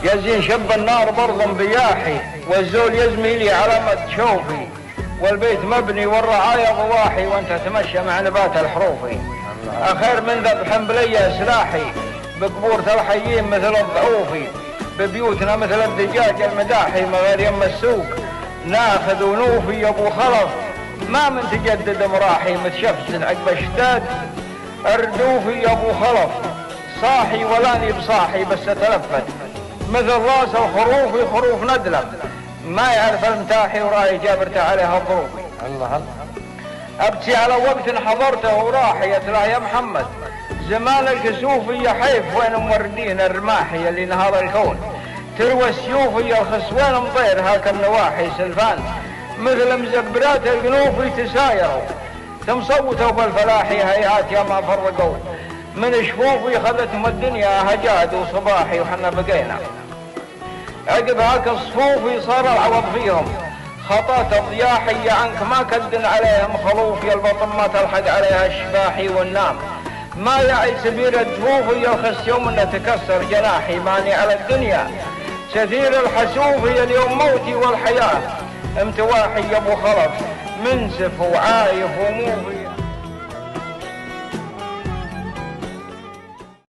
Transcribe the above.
يزين شب النار برض بياحي، والزول يزمي لي على ما تشوفي، والبيت مبني والرعاية ضواحي، وانت تمشى مع نبات الحروفي. أخير من ذبح بلية سلاحي، بقبورة الحيين مثل الضعوفي، ببيوتنا مثل الدجاج المداحي، مغير يم السوق ناخذ ونوفي يا ابو خلف، ما من تجدد مراحي، متشفت عقب اشتاد اردوفي يا ابو خلف، صاحي ولاني بصاحي بس اتلفت، مثل راس الخروفي خروف ندلة، ما يعرف المتاحي وراي جابرته عليها ظروفي. الله ابكي على وقت حضرته وراحي، يتلا يا محمد زمان الكسوفي يا حيف وين موردين الرماحي، اللي نهار الكون تروى السيوفي الخسوان مطير هاك النواحي، سلفان مثل مزبرات القنوفي تسايروا، تمصوتوا بالفلاحي هيئات يا ما فرقوا، من شفوفي خذتهم الدنيا هجاد وصباحي، وحنا بقينا عقب هاك الصفوفي صار العوض فيهم، خطات الضياحي عنك ما كدن عليهم خلوفي، البطن ما تلحق عليها الشباحي والنام، ما يعي سبيل الجفوفي الخس يوم انه تكسر جناحي، ماني على الدنيا كثير الحسوفي، اليوم موتي والحياة امتواحي يا ابو خلف، منسف وعايف وموفي.